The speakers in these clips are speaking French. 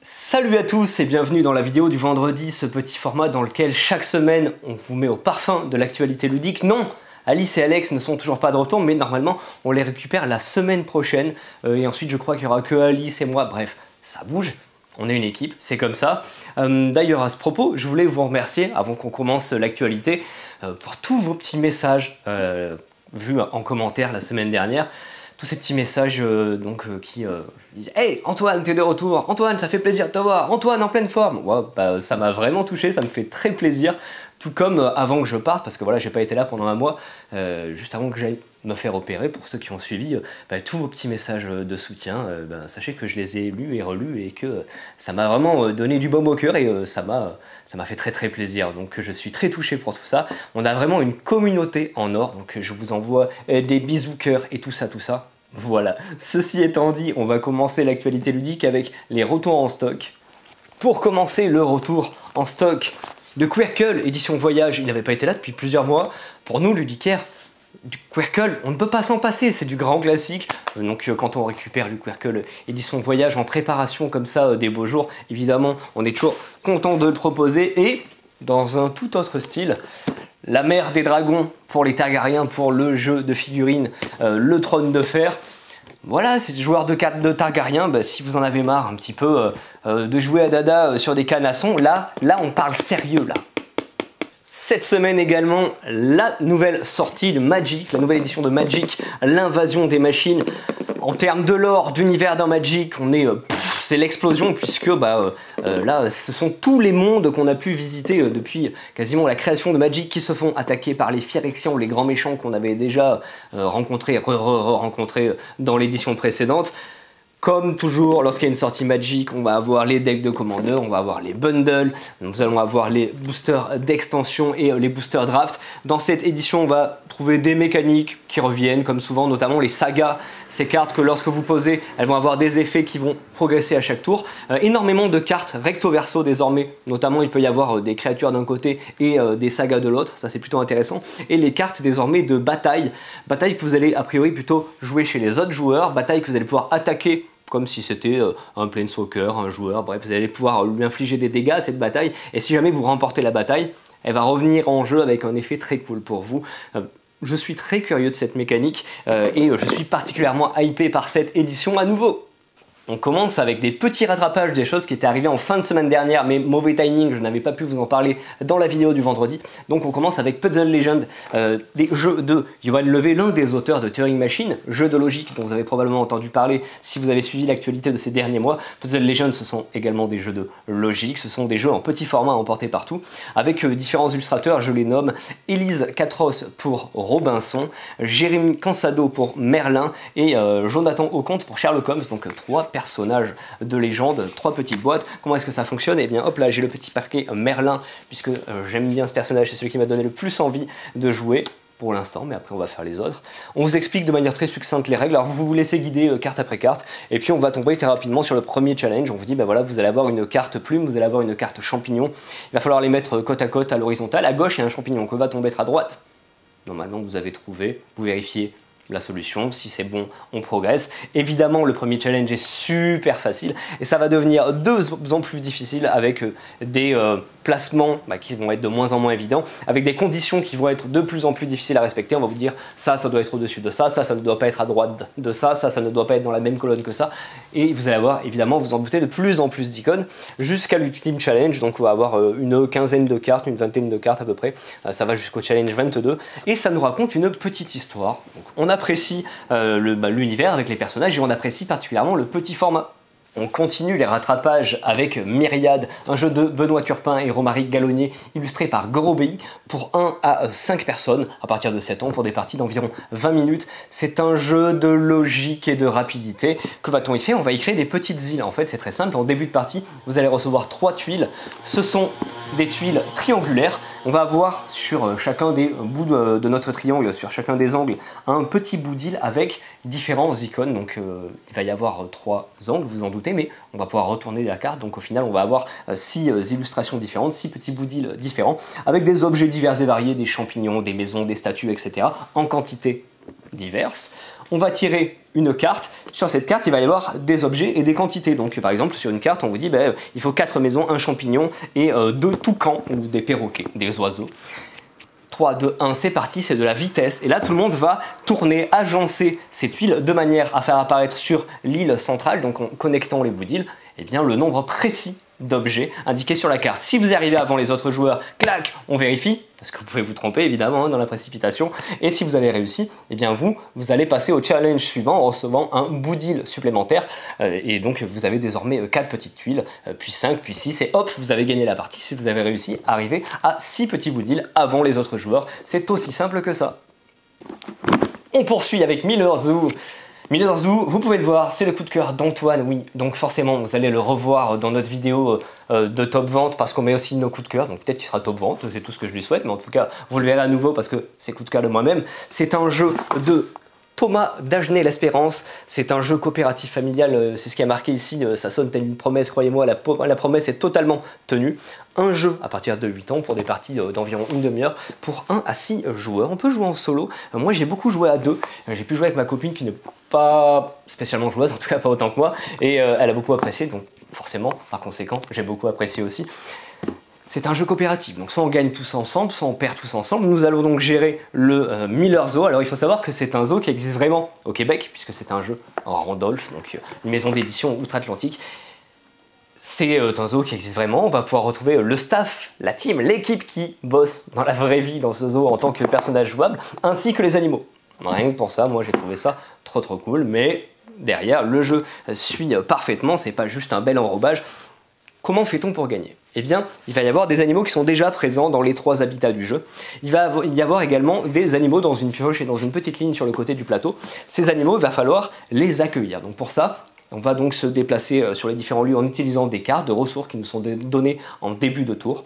Salut à tous et bienvenue dans la vidéo du vendredi, ce petit format dans lequel chaque semaine on vous met au parfum de l'actualité ludique. Non, Alice et Alex ne sont toujours pas de retour, mais normalement on les récupère la semaine prochaine. Et ensuite je crois qu'il n'y aura que Alice et moi, bref, ça bouge. On est une équipe, c'est comme ça. D'ailleurs à ce propos, je voulais vous remercier avant qu'on commence l'actualité pour tous vos petits messages vus en commentaire la semaine dernière. Tous ces petits messages qui disent « Hey Antoine, t'es de retour! Antoine, ça fait plaisir de te voir! Antoine, en pleine forme !» Ouais, ça m'a vraiment touché, ça me fait très plaisir. Tout comme avant que je parte, parce que voilà, j'ai pas été là pendant un mois, juste avant que j'aille me faire opérer, pour ceux qui ont suivi, tous vos petits messages de soutien, sachez que je les ai lus et relus et que ça m'a vraiment donné du baume au cœur et ça m'a fait très très plaisir. Donc je suis très touché pour tout ça. On a vraiment une communauté en or, donc je vous envoie des bisous cœurs et tout ça. Voilà, ceci étant dit, on va commencer l'actualité ludique avec les retours en stock. Pour commencer, le retour en stock de Quirkle, édition Voyage. Il n'avait pas été là depuis plusieurs mois. Pour nous, ludicaires, du Quirkle, on ne peut pas s'en passer, c'est du grand classique. Donc quand on récupère du Quirkle édition Voyage en préparation comme ça des beaux jours, évidemment, on est toujours content de le proposer. Et dans un tout autre style, la mère des dragons pour les Targaryens, pour le jeu de figurines, le trône de fer. Voilà, c'est des joueurs de Targaryens, si vous en avez marre un petit peu de jouer à dada sur des canassons, là on parle sérieux là. Cette semaine également, la nouvelle sortie de Magic, la nouvelle édition de Magic, l'invasion des machines. En termes de lore, d'univers dans Magic, c'est l'explosion puisque là, ce sont tous les mondes qu'on a pu visiter depuis quasiment la création de Magic qui se font attaquer par les Phyrexians, les grands méchants qu'on avait déjà rencontrés dans l'édition précédente. Comme toujours, lorsqu'il y a une sortie Magic, on va avoir les decks de Commander, on va avoir les bundles, nous allons avoir les boosters d'extension et les boosters draft. Dans cette édition, on va trouver des mécaniques qui reviennent, comme souvent, notamment les sagas, ces cartes que lorsque vous posez, elles vont avoir des effets qui vont progresser à chaque tour. Énormément de cartes recto verso désormais, notamment il peut y avoir des créatures d'un côté et des sagas de l'autre, ça c'est plutôt intéressant. Et les cartes désormais de bataille que vous allez a priori plutôt jouer chez les autres joueurs, bataille que vous allez pouvoir attaquer comme si c'était un planeswalker, un joueur, bref, vous allez pouvoir lui infliger des dégâts à cette bataille, et si jamais vous remportez la bataille, elle va revenir en jeu avec un effet très cool pour vous. Je suis très curieux de cette mécanique, et je suis particulièrement hypé par cette édition à nouveau. On commence avec des petits rattrapages des choses qui étaient arrivées en fin de semaine dernière, mais mauvais timing, je n'avais pas pu vous en parler dans la vidéo du vendredi. Donc on commence avec Puzzle Legend, des jeux de Johan Levé, l'un des auteurs de Turing Machine, jeu de logique dont vous avez probablement entendu parler si vous avez suivi l'actualité de ces derniers mois. Puzzle Legend, ce sont également des jeux de logique, ce sont des jeux en petit format à emporter partout, avec différents illustrateurs, je les nomme Élise Catros pour Robinson, Jérémy Cansado pour Merlin et Jonathan Auconte pour Sherlock Holmes, donc trois personnages de légende, trois petites boîtes. Comment est-ce que ça fonctionne? Et bien hop là, j'ai le petit paquet Merlin, puisque j'aime bien ce personnage, c'est celui qui m'a donné le plus envie de jouer pour l'instant, mais après on va faire les autres. On vous explique de manière très succincte les règles, alors vous vous laissez guider carte après carte, et puis on va tomber très rapidement sur le premier challenge. On vous dit, voilà, vous allez avoir une carte plume, vous allez avoir une carte champignon, il va falloir les mettre côte à côte à l'horizontale. À gauche il y a un champignon, que va-t-on mettre à droite? Normalement vous avez trouvé, vous vérifiez la solution, si c'est bon, on progresse. Évidemment, le premier challenge est super facile et ça va devenir de plus en plus difficile avec des placements qui vont être de moins en moins évidents, avec des conditions qui vont être de plus en plus difficiles à respecter. On va vous dire ça doit être au-dessus de ça, ça ne doit pas être à droite de ça ne doit pas être dans la même colonne que ça. Et vous allez avoir, évidemment, vous en doutez, de plus en plus d'icônes jusqu'à l'ultime challenge. Donc on va avoir une quinzaine de cartes, une vingtaine de cartes à peu près. Ça va jusqu'au challenge 22 et ça nous raconte une petite histoire. Donc, on apprécie l'univers avec les personnages et on apprécie particulièrement le petit format. On continue les rattrapages avec Myriade, un jeu de Benoît Turpin et Romaric Gallonnier, illustré par Gorobei pour 1 à 5 personnes, à partir de 7 ans, pour des parties d'environ 20 minutes. C'est un jeu de logique et de rapidité. Que va-t-on y faire? On va y créer des petites îles. En fait, c'est très simple. En début de partie, vous allez recevoir 3 tuiles. Ce sont des tuiles triangulaires. On va avoir sur chacun des bouts de notre triangle, sur chacun des angles, un petit bout d'île avec différents icônes. Donc il va y avoir 3 angles, vous en doutez, mais on va pouvoir retourner la carte. Donc au final, on va avoir 6 illustrations différentes, 6 petits bouts d'île différents, avec des objets divers et variés, des champignons, des maisons, des statues, etc. en quantité diverses. On va tirer une carte. Sur cette carte, il va y avoir des objets et des quantités. Donc par exemple, sur une carte, on vous dit il faut 4 maisons, un champignon et 2 toucans ou des perroquets, des oiseaux. 3, 2, 1, c'est parti, c'est de la vitesse. Et là, tout le monde va tourner, agencer ses tuiles de manière à faire apparaître sur l'île centrale, donc en connectant les bouts d'île, eh bien, le nombre précis d'objets indiqués sur la carte. Si vous arrivez avant les autres joueurs, clac, on vérifie, parce que vous pouvez vous tromper évidemment dans la précipitation, et si vous avez réussi, eh bien vous allez passer au challenge suivant en recevant un bout d'île supplémentaire, et donc vous avez désormais 4 petites tuiles, puis 5, puis 6, et hop, vous avez gagné la partie si vous avez réussi à arriver à 6 petits bouts d'île avant les autres joueurs. C'est aussi simple que ça. On poursuit avec Miller Zoo. Miller Zoo, vous pouvez le voir, c'est le coup de cœur d'Antoine, oui, donc forcément vous allez le revoir dans notre vidéo de top vente parce qu'on met aussi nos coups de cœur, donc peut-être qu'il sera top vente, c'est tout ce que je lui souhaite, mais en tout cas vous le verrez à nouveau parce que c'est coup de cœur de moi-même. C'est un jeu de Thomas Dagenet-L'Espérance, c'est un jeu coopératif familial, c'est ce qui a marqué ici, ça sonne telle une promesse, croyez-moi, la promesse est totalement tenue. Un jeu à partir de 8 ans pour des parties d'environ une demi-heure pour 1 à 6 joueurs. On peut jouer en solo, moi j'ai beaucoup joué à 2, j'ai pu jouer avec ma copine qui n'est pas spécialement joueuse, en tout cas pas autant que moi, et elle a beaucoup apprécié, donc forcément, par conséquent, j'ai beaucoup apprécié aussi. C'est un jeu coopératif, donc soit on gagne tous ensemble, soit on perd tous ensemble. Nous allons donc gérer le Miller Zoo. Alors il faut savoir que c'est un zoo qui existe vraiment au Québec, puisque c'est un jeu en Randolph, donc une maison d'édition outre-Atlantique. C'est un zoo qui existe vraiment, on va pouvoir retrouver le staff, la team, l'équipe qui bosse dans la vraie vie dans ce zoo en tant que personnage jouable, ainsi que les animaux. Rien que pour ça, moi j'ai trouvé ça trop cool, mais derrière le jeu suit parfaitement, c'est pas juste un bel enrobage. Comment fait-on pour gagner? Eh bien, il va y avoir des animaux qui sont déjà présents dans les 3 habitats du jeu. Il va y avoir également des animaux dans une pioche et dans une petite ligne sur le côté du plateau. Ces animaux, il va falloir les accueillir. Donc pour ça, on va donc se déplacer sur les différents lieux en utilisant des cartes de ressources qui nous sont données en début de tour.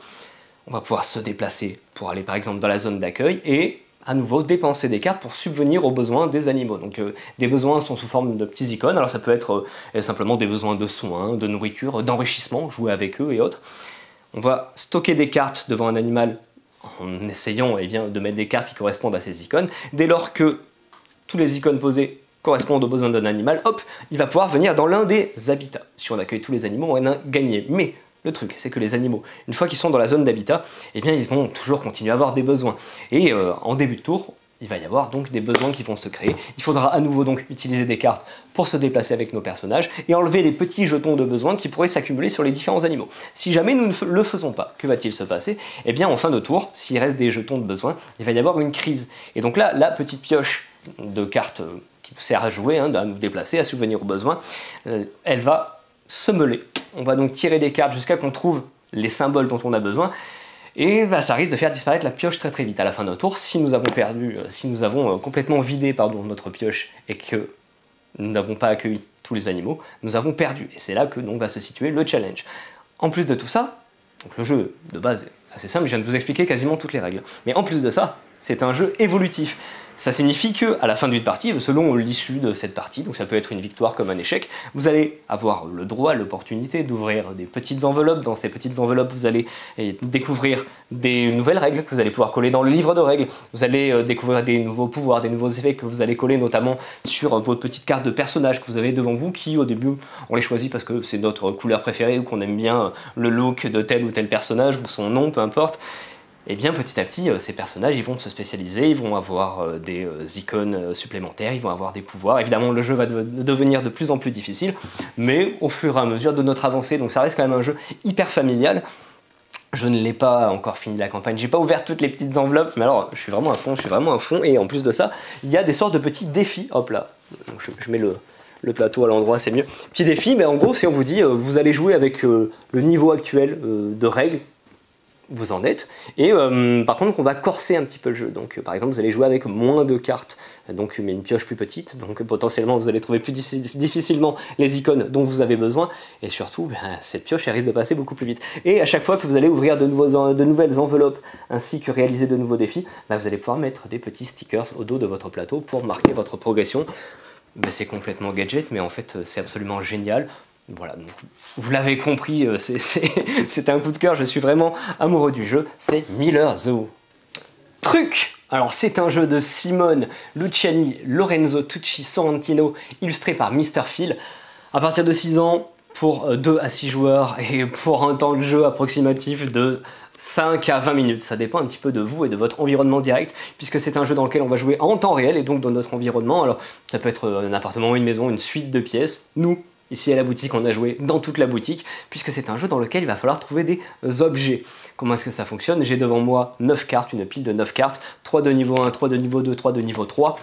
On va pouvoir se déplacer pour aller par exemple dans la zone d'accueil et à nouveau dépenser des cartes pour subvenir aux besoins des animaux. Donc des besoins sont sous forme de petits icônes, alors ça peut être simplement des besoins de soins, de nourriture, d'enrichissement, jouer avec eux et autres. On va stocker des cartes devant un animal en essayant de mettre des cartes qui correspondent à ces icônes. Dès lors que tous les icônes posées correspondent aux besoins d'un animal, hop, il va pouvoir venir dans l'un des habitats. Si on accueille tous les animaux, on a gagné. Mais le truc, c'est que les animaux, une fois qu'ils sont dans la zone d'habitat, eh bien ils vont toujours continuer à avoir des besoins. Et en début de tour, il va y avoir donc des besoins qui vont se créer. Il faudra à nouveau donc utiliser des cartes pour se déplacer avec nos personnages et enlever les petits jetons de besoin qui pourraient s'accumuler sur les différents animaux. Si jamais nous ne le faisons pas, que va-t-il se passer? Eh bien en fin de tour, s'il reste des jetons de besoin, il va y avoir une crise. Et donc là, la petite pioche de cartes qui nous sert à jouer, à nous déplacer, à subvenir aux besoins, elle va se meuler. On va donc tirer des cartes jusqu'à qu'on trouve les symboles dont on a besoin. Et ça risque de faire disparaître la pioche très vite à la fin d'un tour. Si nous avons perdu, si nous avons complètement vidé notre pioche et que nous n'avons pas accueilli tous les animaux, nous avons perdu. Et c'est là que donc va se situer le challenge. En plus de tout ça, donc le jeu de base est assez simple, je viens de vous expliquer quasiment toutes les règles. Mais en plus de ça, c'est un jeu évolutif. Ça signifie qu'à la fin d'une partie, selon l'issue de cette partie, donc ça peut être une victoire comme un échec, vous allez avoir le droit, l'opportunité d'ouvrir des petites enveloppes. Dans ces petites enveloppes, vous allez découvrir des nouvelles règles que vous allez pouvoir coller dans le livre de règles. Vous allez découvrir des nouveaux pouvoirs, des nouveaux effets que vous allez coller notamment sur votre petite carte de personnage que vous avez devant vous, qui au début, on les choisit parce que c'est notre couleur préférée ou qu'on aime bien le look de tel ou tel personnage ou son nom, peu importe. Et bien petit à petit, ces personnages ils vont se spécialiser, ils vont avoir des icônes supplémentaires, ils vont avoir des pouvoirs. Évidemment, le jeu va devenir de plus en plus difficile, mais au fur et à mesure de notre avancée, donc ça reste quand même un jeu hyper familial. Je ne l'ai pas encore fini la campagne, j'ai pas ouvert toutes les petites enveloppes, mais alors je suis vraiment à fond, et en plus de ça, il y a des sortes de petits défis, hop là, donc je mets le plateau à l'endroit, c'est mieux. Petit défi, mais en gros, si on vous dit, vous allez jouer avec le niveau actuel de règles, vous en êtes, et par contre on va corser un petit peu le jeu, donc par exemple vous allez jouer avec moins de cartes, donc mais une pioche plus petite, donc potentiellement vous allez trouver plus difficilement les icônes dont vous avez besoin, et surtout cette pioche elle risque de passer beaucoup plus vite. Et à chaque fois que vous allez ouvrir de nouvelles enveloppes ainsi que réaliser de nouveaux défis, vous allez pouvoir mettre des petits stickers au dos de votre plateau pour marquer votre progression. C'est complètement gadget, mais en fait c'est absolument génial. Voilà, donc vous l'avez compris, c'est un coup de cœur, je suis vraiment amoureux du jeu, c'est Miller Zoo. Truc! Alors c'est un jeu de Simone Luciani, Lorenzo Tucci Sorrentino, illustré par Mr. Phil. À partir de 6 ans, pour 2 à 6 joueurs, et pour un temps de jeu approximatif de 5 à 20 minutes. Ça dépend un petit peu de vous et de votre environnement direct, puisque c'est un jeu dans lequel on va jouer en temps réel, et donc dans notre environnement. Alors ça peut être un appartement, une maison, une suite de pièces. Nous, ici à la boutique, on a joué dans toute la boutique, puisque c'est un jeu dans lequel il va falloir trouver des objets. Comment est-ce que ça fonctionne? J'ai devant moi 9 cartes, une pile de 9 cartes, 3 de niveau 1, 3 de niveau 2, 3 de niveau 3.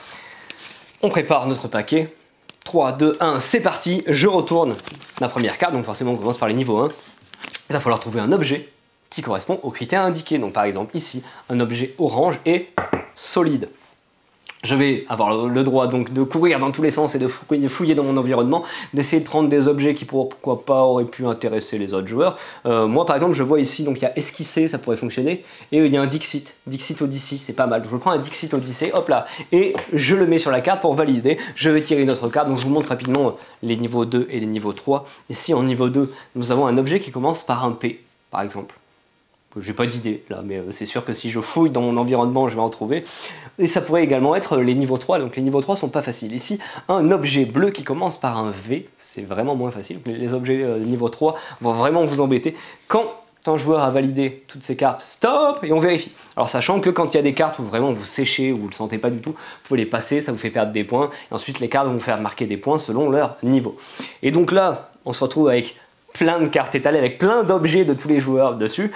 On prépare notre paquet. 3, 2, 1, c'est parti, je retourne ma première carte, donc forcément on commence par les niveaux 1. Il va falloir trouver un objet qui correspond aux critères indiqués. Donc par exemple ici, un objet orange et solide. Je vais avoir le droit donc de courir dans tous les sens et de fouiller dans mon environnement, d'essayer de prendre des objets qui pourquoi pas auraient pu intéresser les autres joueurs. Moi par exemple je vois ici, donc il y a esquisser, ça pourrait fonctionner, et il y a un Dixit, Dixit Odyssey, c'est pas mal. Donc, je prends un Dixit Odyssey, hop là, et je le mets sur la carte pour valider. Je vais tirer une autre carte, donc je vous montre rapidement les niveaux 2 et les niveaux 3. Ici en niveau 2, nous avons un objet qui commence par un P, par exemple. J'ai pas d'idée là, mais c'est sûr que si je fouille dans mon environnement, je vais en trouver. Et ça pourrait également être les niveaux 3, donc les niveaux 3 sont pas faciles. Ici, un objet bleu qui commence par un V, c'est vraiment moins facile. Les objets niveau 3 vont vraiment vous embêter. Quand un joueur a validé toutes ses cartes, stop, et on vérifie. Alors sachant que quand il y a des cartes où vraiment vous séchez, ou vous le sentez pas du tout, vous pouvez les passer, ça vous fait perdre des points, et ensuite les cartes vont vous faire marquer des points selon leur niveau. Et donc là, on se retrouve avec plein de cartes étalées avec plein d'objets de tous les joueurs dessus.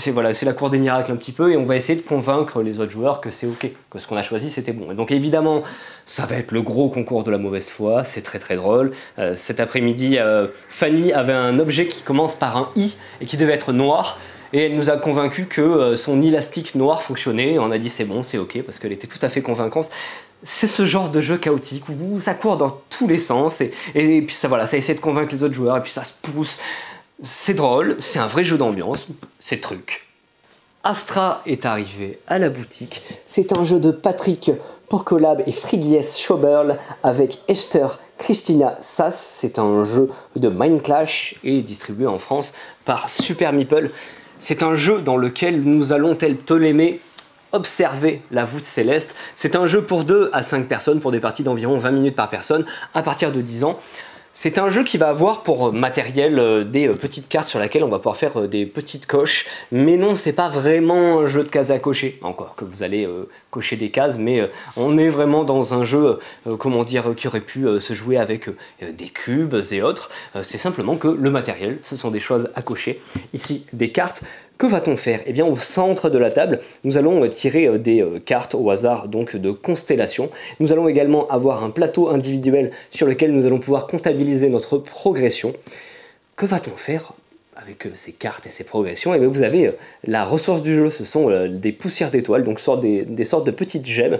Voilà, c'est la cour des miracles un petit peu, et on va essayer de convaincre les autres joueurs que c'est ok, que ce qu'on a choisi c'était bon. Et donc évidemment, ça va être le gros concours de la mauvaise foi, c'est très très drôle. Cet après-midi, Fanny avait un objet qui commence par un I et qui devait être noir. Et elle nous a convaincu que son élastique noir fonctionnait. On a dit c'est bon, c'est ok, parce qu'elle était tout à fait convaincante. C'est ce genre de jeu chaotique où ça court dans tous les sens et puis ça, voilà, ça essaie de convaincre les autres joueurs et puis ça se pousse. C'est drôle, c'est un vrai jeu d'ambiance, c'est truc. Astra est arrivé à la boutique. C'est un jeu de Patrick Porcolab et Frigyes Schoberl avec Esther Christina Sass. C'est un jeu de Mind Clash et distribué en France par Super Meeple. C'est un jeu dans lequel nous allons, tel Ptolémée, observer la voûte céleste. C'est un jeu pour 2 à 5 personnes, pour des parties d'environ 20 minutes par personne, à partir de 10 ans. C'est un jeu qui va avoir pour matériel des petites cartes sur lesquelles on va pouvoir faire des petites coches. Mais non, c'est pas vraiment un jeu de cases à cocher. Encore que vous allez cocher des cases, mais on est vraiment dans un jeu, comment dire, qui aurait pu se jouer avec des cubes et autres. C'est simplement que le matériel, ce sont des choses à cocher. Ici, des cartes. Que va-t-on faire? Eh bien, au centre de la table, nous allons tirer des cartes au hasard, donc de constellations. Nous allons également avoir un plateau individuel sur lequel nous allons pouvoir comptabiliser notre progression. Que va-t-on faire avec ces cartes et ces progressions? Eh bien, vous avez la ressource du jeu, ce sont des poussières d'étoiles, donc des sortes de petites gemmes.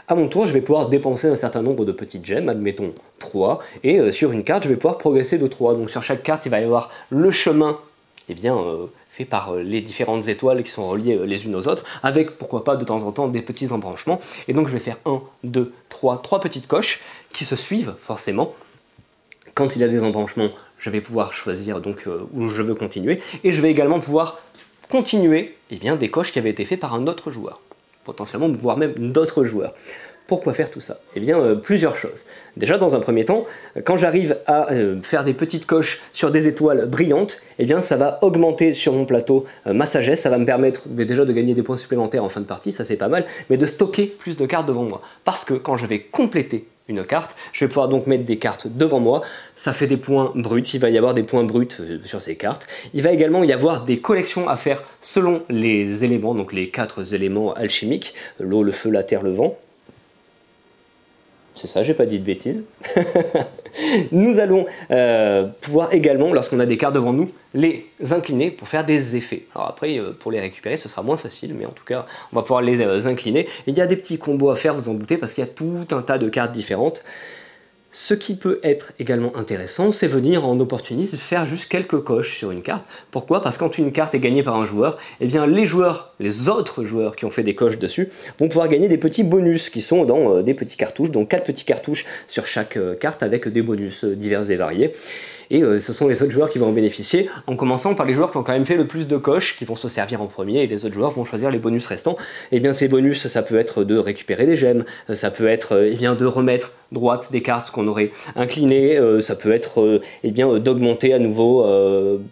À mon tour, je vais pouvoir dépenser un certain nombre de petites gemmes, admettons 3, et sur une carte, je vais pouvoir progresser de 3. Donc sur chaque carte, il va y avoir le chemin, eh bien, fait par les différentes étoiles qui sont reliées les unes aux autres, avec pourquoi pas de temps en temps des petits embranchements. Et donc je vais faire 1, 2, 3 petites coches qui se suivent forcément. Quand il y a des embranchements, je vais pouvoir choisir donc où je veux continuer, et je vais également pouvoir continuer eh bien, des coches qui avaient été faites par un autre joueur, potentiellement voire même d'autres joueurs. Pourquoi faire tout ça? Eh bien, plusieurs choses. Déjà, dans un premier temps, quand j'arrive à faire des petites coches sur des étoiles brillantes, eh bien, ça va augmenter sur mon plateau ma sagesse, ça va me permettre déjà de gagner des points supplémentaires en fin de partie, ça c'est pas mal, mais de stocker plus de cartes devant moi. Parce que quand je vais compléter une carte, je vais pouvoir donc mettre des cartes devant moi, ça fait des points bruts, il va y avoir des points bruts sur ces cartes. Il va également y avoir des collections à faire selon les éléments, donc les 4 éléments alchimiques, l'eau, le feu, la terre, le vent. C'est ça, j'ai pas dit de bêtises. Nous allons pouvoir également, lorsqu'on a des cartes devant nous, les incliner pour faire des effets. Alors après, pour les récupérer, ce sera moins facile, mais en tout cas, on va pouvoir les incliner. Il y a des petits combos à faire, vous en doutez, parce qu'il y a tout un tas de cartes différentes. Ce qui peut être également intéressant, c'est venir en opportuniste faire juste quelques coches sur une carte. Pourquoi? Parce que quand une carte est gagnée par un joueur, eh bien les autres joueurs qui ont fait des coches dessus vont pouvoir gagner des petits bonus qui sont dans des petits cartouches, donc 4 petits cartouches sur chaque carte avec des bonus divers et variés. et ce sont les autres joueurs qui vont en bénéficier, en commençant par les joueurs qui ont quand même fait le plus de coches, qui vont se servir en premier, et les autres joueurs vont choisir les bonus restants. Et bien ces bonus, ça peut être de récupérer des gemmes, ça peut être eh bien, de remettre droite des cartes qu'on aurait inclinées, ça peut être eh bien, d'augmenter à nouveau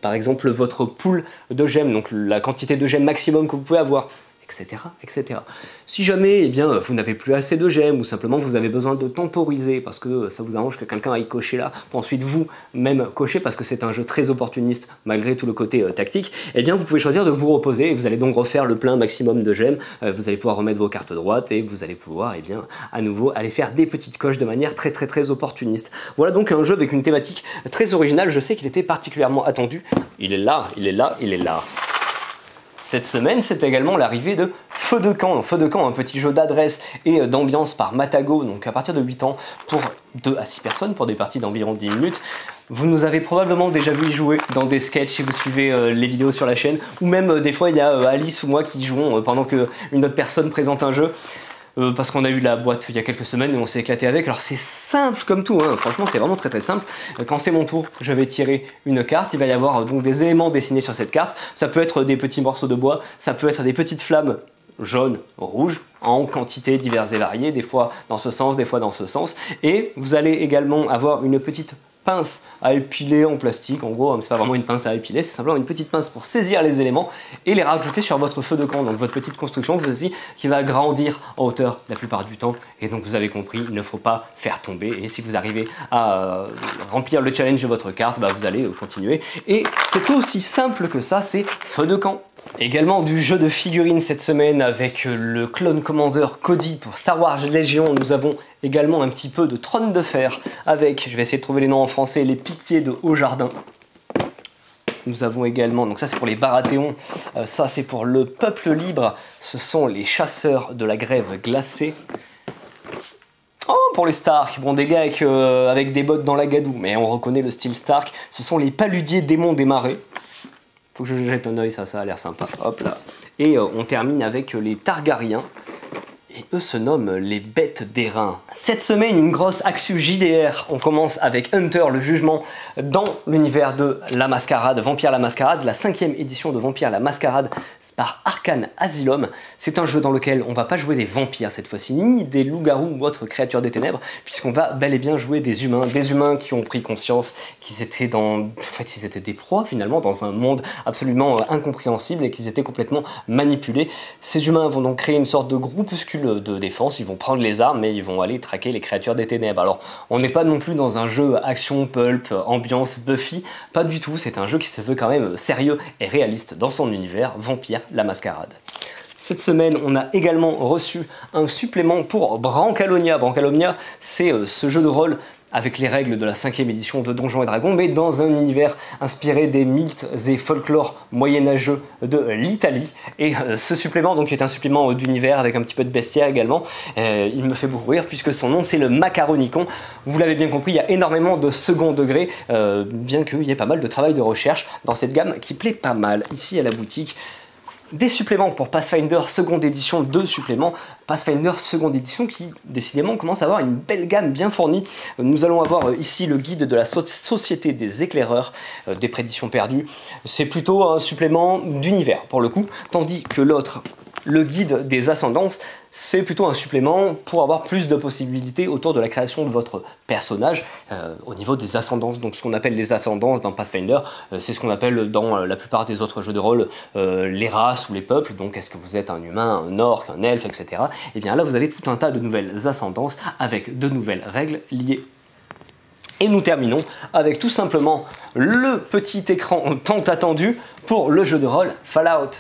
par exemple votre pool de gemmes, donc la quantité de gemmes maximum que vous pouvez avoir, etc., etc. Si jamais eh bien, vous n'avez plus assez de gemmes ou simplement vous avez besoin de temporiser parce que ça vous arrange que quelqu'un aille cocher là pour ensuite vous-même cocher parce que c'est un jeu très opportuniste malgré tout le côté tactique, eh bien vous pouvez choisir de vous reposer et vous allez donc refaire le plein maximum de gemmes, vous allez pouvoir remettre vos cartes droites et vous allez pouvoir eh bien, à nouveau aller faire des petites coches de manière très opportuniste. Voilà donc un jeu avec une thématique très originale, je sais qu'il était particulièrement attendu. Il est là, il est là, il est là. Cette semaine, c'est également l'arrivée de Feu de Camp. Feu de Camp, un petit jeu d'adresse et d'ambiance par Matago, donc à partir de 8 ans, pour 2 à 6 personnes, pour des parties d'environ 10 minutes. Vous nous avez probablement déjà vu y jouer dans des sketchs si vous suivez les vidéos sur la chaîne, ou même des fois il y a Alice ou moi qui jouons pendant qu'une autre personne présente un jeu. Parce qu'on a eu la boîte il y a quelques semaines et on s'est éclaté avec. Alors c'est simple comme tout, hein. Franchement c'est vraiment très simple. Quand c'est mon tour, je vais tirer une carte, il va y avoir donc des éléments dessinés sur cette carte. Ça peut être des petits morceaux de bois, ça peut être des petites flammes jaunes, rouges, en quantité diverses et variées, des fois dans ce sens, des fois dans ce sens. Et vous allez également avoir une petite pince à épiler en plastique, en gros c'est pas vraiment une pince à épiler, c'est simplement une petite pince pour saisir les éléments et les rajouter sur votre feu de camp, donc votre petite construction aussi qui va grandir en hauteur la plupart du temps, et donc vous avez compris, il ne faut pas faire tomber, et si vous arrivez à remplir le challenge de votre carte, bah, vous allez continuer, et c'est aussi simple que ça, c'est feu de camp. Également du jeu de figurines cette semaine avec le Clone Commander Cody pour Star Wars Legion. Nous avons également un petit peu de Trône de Fer avec, je vais essayer de trouver les noms en français, les Piquiers de Haut-Jardin. Nous avons également, donc ça c'est pour les Baratheons, ça c'est pour le Peuple Libre, ce sont les Chasseurs de la Grève Glacée. Oh, pour les Stark, bon des gars avec des bottes dans la gadoue, mais on reconnaît le style Stark, ce sont les Paludiers Démons des Marais. Faut que je jette un oeil, ça a l'air sympa. Hop là. Et on termine avec les Targaryens. Et eux se nomment les Bêtes d'airain. Cette semaine, une grosse actu JDR. On commence avec Hunter, le jugement, dans l'univers de La Mascarade, Vampire la Mascarade, la 5e édition de Vampire la Mascarade par Arcane Asylum. C'est un jeu dans lequel on va pas jouer des vampires cette fois-ci, ni des loups-garous ou autres créatures des ténèbres, puisqu'on va bel et bien jouer des humains qui ont pris conscience qu'ils étaient ils étaient des proies finalement dans un monde absolument incompréhensible et qu'ils étaient complètement manipulés. Ces humains vont donc créer une sorte de groupuscule de défense, ils vont prendre les armes et ils vont aller traquer les créatures des ténèbres. Alors on n'est pas non plus dans un jeu action, pulp, ambiance Buffy, pas du tout, c'est un jeu qui se veut quand même sérieux et réaliste dans son univers, Vampire la Mascarade. Cette semaine, on a également reçu un supplément pour Brancalonia. Brancalonia, c'est ce jeu de rôle avec les règles de la 5e édition de Donjons et Dragons, mais dans un univers inspiré des mythes et folklore moyenâgeux de l'Italie. Et ce supplément, donc, est un supplément d'univers avec un petit peu de bestiaire également. Il me fait beaucoup rire puisque son nom, c'est le Macaronicon. Vous l'avez bien compris, il y a énormément de second degré, bien qu'il y ait pas mal de travail de recherche dans cette gamme qui plaît pas mal. Ici, à la boutique, des suppléments pour Pathfinder seconde édition, 2 suppléments Pathfinder seconde édition qui décidément commence à avoir une belle gamme bien fournie. Nous allons avoir ici le guide de la Société des éclaireurs des prédictions perdues. C'est plutôt un supplément d'univers pour le coup, tandis que l'autre, le guide des ascendances, c'est plutôt un supplément pour avoir plus de possibilités autour de la création de votre personnage au niveau des ascendances. Donc ce qu'on appelle les ascendances dans Pathfinder, c'est ce qu'on appelle dans la plupart des autres jeux de rôle les races ou les peuples. Donc est-ce que vous êtes un humain, un orc, un elfe, etc. Et bien là vous avez tout un tas de nouvelles ascendances avec de nouvelles règles liées. Et nous terminons avec tout simplement le petit écran tant attendu pour le jeu de rôle Fallout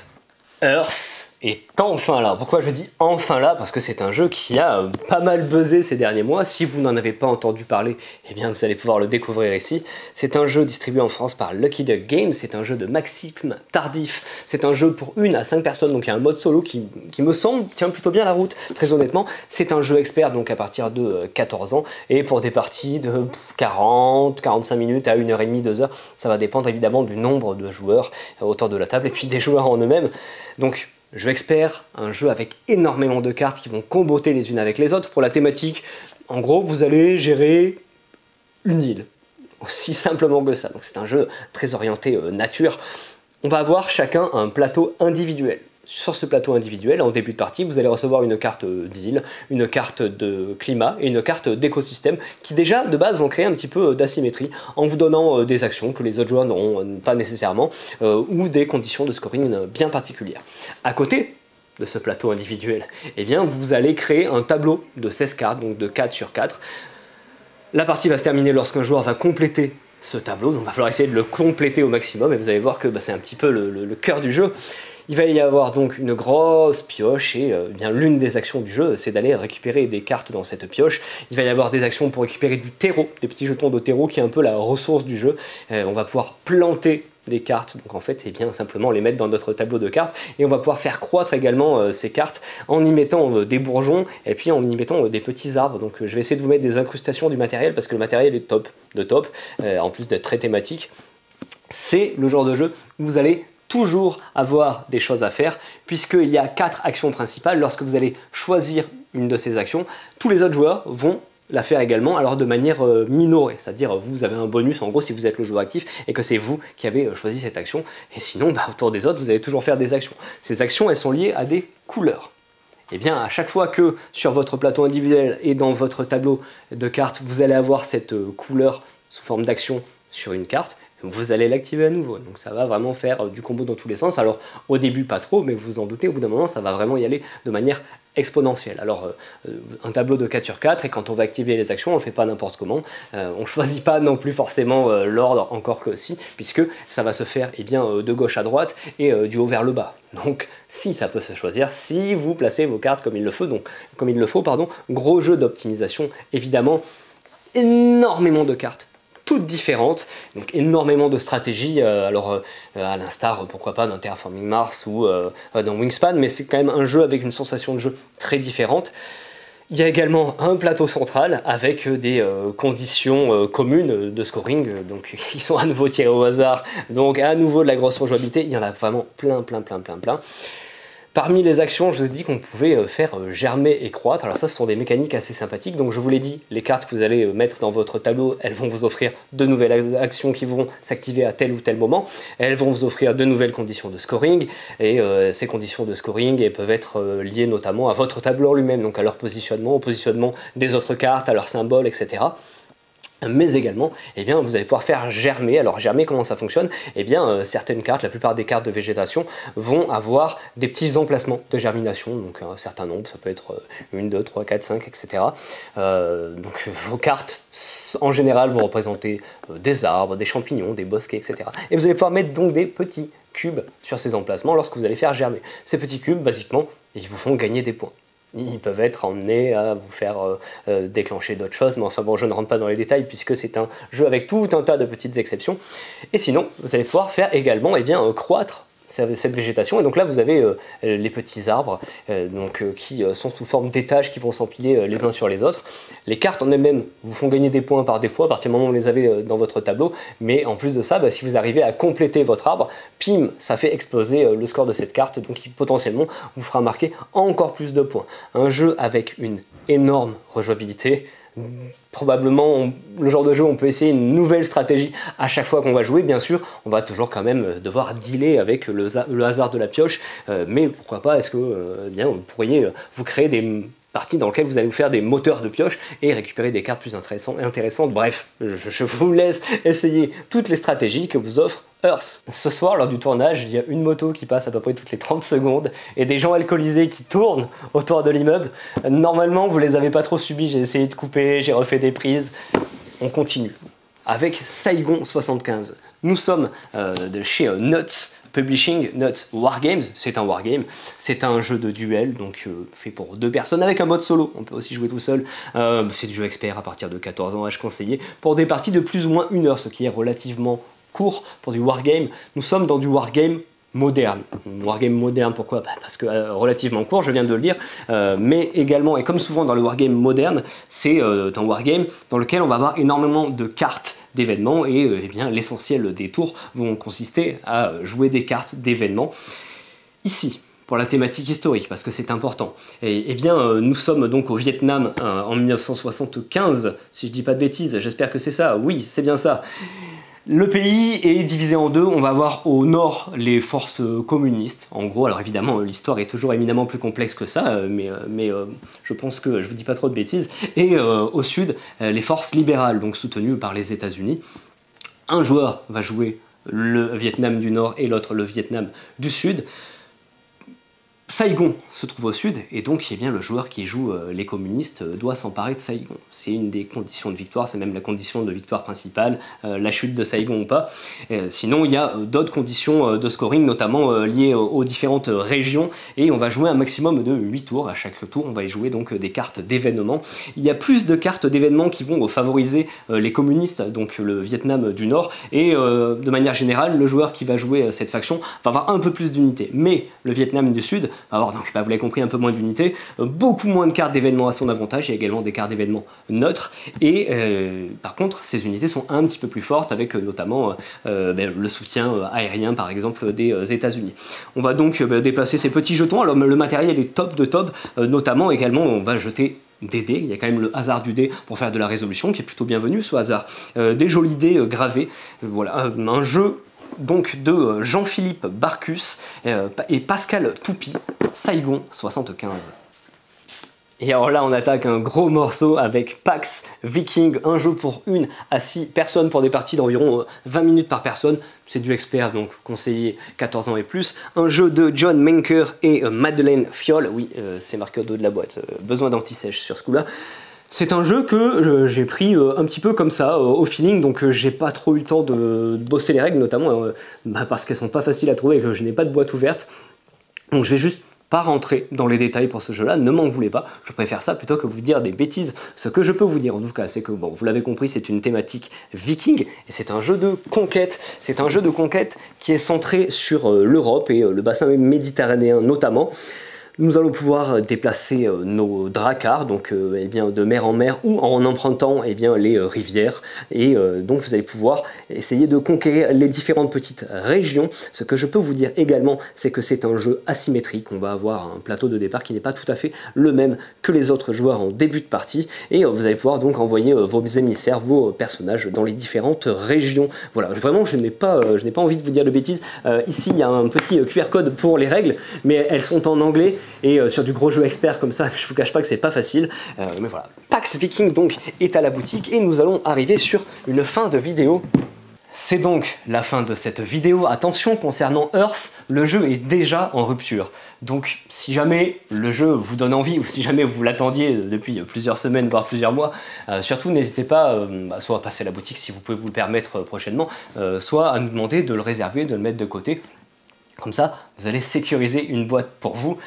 Earth est enfin là. Pourquoi je dis enfin là? Parce que c'est un jeu qui a pas mal buzzé ces derniers mois. Si vous n'en avez pas entendu parler, eh bien vous allez pouvoir le découvrir ici. C'est un jeu distribué en France par Lucky Duck Games. C'est un jeu de Maxime Tardif. C'est un jeu pour 1 à 5 personnes. Donc il y a un mode solo qui me semble tient plutôt bien la route. Très honnêtement, c'est un jeu expert donc à partir de 14 ans. Et pour des parties de 40, 45 minutes à 1h30, 2h, ça va dépendre évidemment du nombre de joueurs autour de la table et puis des joueurs en eux-mêmes. Donc jeu expert, un jeu avec énormément de cartes qui vont comboter les unes avec les autres. Pour la thématique, en gros, vous allez gérer une île. aussi simplement que ça. Donc c'est un jeu très orienté nature. On va avoir chacun un plateau individuel. Sur ce plateau individuel, en début de partie, vous allez recevoir une carte d'île, une carte de climat et une carte d'écosystème qui déjà de base vont créer un petit peu d'asymétrie en vous donnant des actions que les autres joueurs n'auront pas nécessairement ou des conditions de scoring bien particulières. À côté de ce plateau individuel, eh bien, vous allez créer un tableau de 16 cartes, donc de 4 sur 4. La partie va se terminer lorsqu'un joueur va compléter ce tableau, donc il va falloir essayer de le compléter au maximum et vous allez voir que c'est un petit peu le cœur du jeu. Il va y avoir donc une grosse pioche et bien l'une des actions du jeu, c'est d'aller récupérer des cartes dans cette pioche. Il va y avoir des actions pour récupérer du terreau, des petits jetons de terreau qui est un peu la ressource du jeu. On va pouvoir planter des cartes, donc en fait, bien simplement les mettre dans notre tableau de cartes et on va pouvoir faire croître également ces cartes en y mettant des bourgeons et puis en y mettant des petits arbres. Donc je vais essayer de vous mettre des incrustations du matériel parce que le matériel est top, en plus d'être très thématique. C'est le genre de jeu où vous allez toujours avoir des choses à faire puisqu'il y a 4 actions principales. Lorsque vous allez choisir une de ces actions, tous les autres joueurs vont la faire également, alors de manière minorée, c'est-à-dire vous avez un bonus en gros si vous êtes le joueur actif et que c'est vous qui avez choisi cette action, et sinon autour des autres vous allez toujours faire des actions. Ces actions elles sont liées à des couleurs. Et bien à chaque fois que sur votre plateau individuel et dans votre tableau de cartes vous allez avoir cette couleur sous forme d'action sur une carte, vous allez l'activer à nouveau, donc ça va vraiment faire du combo dans tous les sens. Alors au début pas trop, mais vous en doutez, au bout d'un moment ça va vraiment y aller de manière exponentielle. Alors un tableau de 4 sur 4 et quand on va activer les actions on ne le fait pas n'importe comment, on ne choisit pas non plus forcément l'ordre, encore que si, puisque ça va se faire de gauche à droite et du haut vers le bas. Donc si ça peut se choisir, si vous placez vos cartes comme il le faut, gros jeu d'optimisation évidemment, énormément de cartes toutes différentes, donc énormément de stratégies, à l'instar pourquoi pas d'un Terraforming Mars ou d'un Wingspan, mais c'est quand même un jeu avec une sensation de jeu très différente. Il y a également un plateau central avec des conditions communes de scoring, donc qui sont à nouveau tirées au hasard, donc à nouveau de la grosse rejouabilité. Il y en a vraiment plein. Parmi les actions, je vous ai dit qu'on pouvait faire germer et croître. Alors ça, ce sont des mécaniques assez sympathiques. Donc je vous l'ai dit, les cartes que vous allez mettre dans votre tableau, elles vont vous offrir de nouvelles actions qui vont s'activer à tel ou tel moment. Elles vont vous offrir de nouvelles conditions de scoring. Et ces conditions de scoring elles peuvent être liées notamment à votre tableau en lui-même, donc à leur positionnement, au positionnement des autres cartes, à leurs symboles, etc. Mais également, vous allez pouvoir faire germer. Alors germer, comment ça fonctionne? Certaines cartes, la plupart des cartes de végétation vont avoir des petits emplacements de germination, donc un certain nombre, ça peut être 1, 2, 3, 4, 5, etc. Donc vos cartes, en général, vont représenter des arbres, des champignons, des bosquets, etc. Et vous allez pouvoir mettre donc des petits cubes sur ces emplacements lorsque vous allez faire germer. Ces petits cubes, basiquement, ils vous font gagner des points. Ils peuvent être emmenés à vous faire déclencher d'autres choses, mais enfin bon, je ne rentre pas dans les détails puisque c'est un jeu avec tout un tas de petites exceptions. Et sinon, vous allez pouvoir faire également croître cette végétation, et donc là vous avez les petits arbres qui sont sous forme d'étages qui vont s'empiler les uns sur les autres. Les cartes en elles-mêmes vous font gagner des points par défaut à partir du moment où vous les avez dans votre tableau, mais en plus de ça, si vous arrivez à compléter votre arbre, pim, ça fait exploser le score de cette carte, donc qui potentiellement vous fera marquer encore plus de points. Un jeu avec une énorme rejouabilité. Probablement le genre de jeu où on peut essayer une nouvelle stratégie à chaque fois qu'on va jouer. Bien sûr, on va toujours quand même devoir dealer avec le hasard de la pioche, mais pourquoi pas, est-ce que vous pourriez vous créer des parties dans lesquelles vous allez vous faire des moteurs de pioche et récupérer des cartes plus intéressantes. Bref, je vous laisse essayer toutes les stratégies que vous offre Earth. Ce soir, lors du tournage, il y a une moto qui passe à peu près toutes les 30 secondes et des gens alcoolisés qui tournent autour de l'immeuble. Normalement, vous les avez pas trop subis, j'ai essayé de couper, j'ai refait des prises. On continue avec Saigon 75. Nous sommes de chez Nuts Publishing, Nuts Wargames. C'est un wargame, c'est un jeu de duel, donc fait pour 2 personnes avec un mode solo. On peut aussi jouer tout seul. C'est du jeu expert à partir de 14 ans, âge conseillé, pour des parties de plus ou moins 1 heure, ce qui est relativement court pour du wargame. Nous sommes dans du wargame moderne. Wargame moderne, pourquoi? Parce que relativement court, je viens de le dire, mais également, et comme souvent dans le wargame moderne, c'est un wargame dans lequel on va avoir énormément de cartes d'événements et l'essentiel des tours vont consister à jouer des cartes d'événements. Ici, pour la thématique historique, parce que c'est important. Et bien, nous sommes donc au Vietnam en 1975, si je dis pas de bêtises, j'espère que c'est ça, oui, c'est bien ça. Le pays est divisé en deux, on va avoir au nord les forces communistes, en gros, alors évidemment l'histoire est toujours éminemment plus complexe que ça, mais je pense que je vous dis pas trop de bêtises, et au sud les forces libérales, donc soutenues par les États-Unis. Un joueur va jouer le Vietnam du Nord et l'autre le Vietnam du Sud. Saigon se trouve au sud, et donc eh bien, le joueur qui joue les communistes doit s'emparer de Saigon. C'est une des conditions de victoire, c'est même la condition de victoire principale, la chute de Saigon ou pas. Sinon, il y a d'autres conditions de scoring, notamment liées aux différentes régions, et on va jouer un maximum de 8 tours. À chaque tour, on va y jouer donc des cartes d'événements. Il y a plus de cartes d'événements qui vont favoriser les communistes, donc le Vietnam du Nord, et de manière générale, le joueur qui va jouer cette faction va avoir un peu plus d'unités. Mais le Vietnam du Sud, alors donc vous l'avez compris, un peu moins d'unités, beaucoup moins de cartes d'événements à son avantage, il y a également des cartes d'événements neutres, et par contre ces unités sont un petit peu plus fortes, avec notamment le soutien aérien par exemple des États-Unis. On va donc déplacer ces petits jetons, alors le matériel est top de top, notamment également on va jeter des dés, il y a quand même le hasard du dé pour faire de la résolution, qui est plutôt bienvenu ce hasard, des jolis dés gravés, voilà, un jeu donc de Jean-Philippe Barcus et Pascal Toupy, Saigon 75. Et alors là on attaque un gros morceau avec Pax Viking, un jeu pour 1 à 6 personnes pour des parties d'environ 20 minutes par personne, c'est du expert donc conseillé 14 ans et plus, un jeu de John Menker et Madeleine Fiol, oui c'est marqué au dos de la boîte, besoin d'anti-sèche sur ce coup là. C'est un jeu que j'ai pris un petit peu comme ça, au feeling, donc j'ai pas trop eu le temps de bosser les règles, notamment parce qu'elles sont pas faciles à trouver et que je n'ai pas de boîte ouverte. Donc je vais juste pas rentrer dans les détails pour ce jeu-là, ne m'en voulez pas, je préfère ça plutôt que vous dire des bêtises. Ce que je peux vous dire en tout cas, c'est que, bon, vous l'avez compris, c'est une thématique viking, et c'est un jeu de conquête. C'est un jeu de conquête qui est centré sur l'Europe et le bassin méditerranéen notamment. Nous allons pouvoir déplacer nos dracars, donc eh bien, de mer en mer ou en empruntant eh bien, les rivières. Et donc vous allez pouvoir essayer de conquérir les différentes petites régions. Ce que je peux vous dire également, c'est que c'est un jeu asymétrique. On va avoir un plateau de départ qui n'est pas tout à fait le même que les autres joueurs en début de partie. Et vous allez pouvoir donc envoyer vos émissaires, vos personnages dans les différentes régions. Voilà, vraiment je n'ai pas envie de vous dire de bêtises. Ici il y a un petit QR code pour les règles, mais elles sont en anglais. Et sur du gros jeu expert comme ça, je vous cache pas que c'est pas facile, mais voilà. Pax Viking donc est à la boutique et nous allons arriver sur une fin de vidéo. C'est donc la fin de cette vidéo. Attention, concernant Earth, le jeu est déjà en rupture. Donc si jamais le jeu vous donne envie, ou si jamais vous l'attendiez depuis plusieurs semaines, voire plusieurs mois, surtout n'hésitez pas soit à passer à la boutique si vous pouvez vous le permettre prochainement, soit à nous demander de le réserver, de le mettre de côté. Comme ça, vous allez sécuriser une boîte pour vous.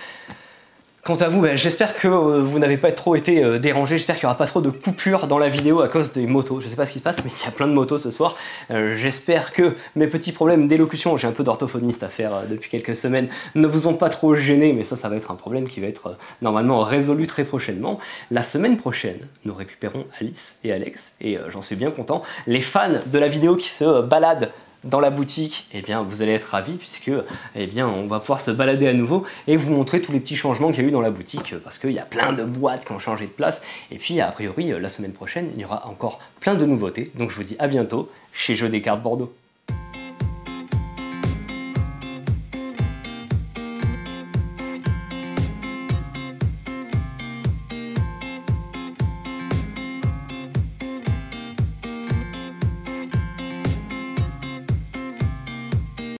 Quant à vous, j'espère que vous n'avez pas trop été dérangé, j'espère qu'il n'y aura pas trop de coupures dans la vidéo à cause des motos. Je ne sais pas ce qui se passe, mais il y a plein de motos ce soir. J'espère que mes petits problèmes d'élocution, j'ai un peu d'orthophoniste à faire depuis quelques semaines, ne vous ont pas trop gêné, mais ça va être un problème qui va être normalement résolu très prochainement. La semaine prochaine, nous récupérons Alice et Alex, et j'en suis bien content. Les fans de la vidéo qui se baladent dans la boutique, eh bien, vous allez être ravis puisque eh bien, on va pouvoir se balader à nouveau et vous montrer tous les petits changements qu'il y a eu dans la boutique parce qu'il y a plein de boîtes qui ont changé de place et puis a priori la semaine prochaine il y aura encore plein de nouveautés, donc je vous dis à bientôt chez Jeux des Cartes Bordeaux.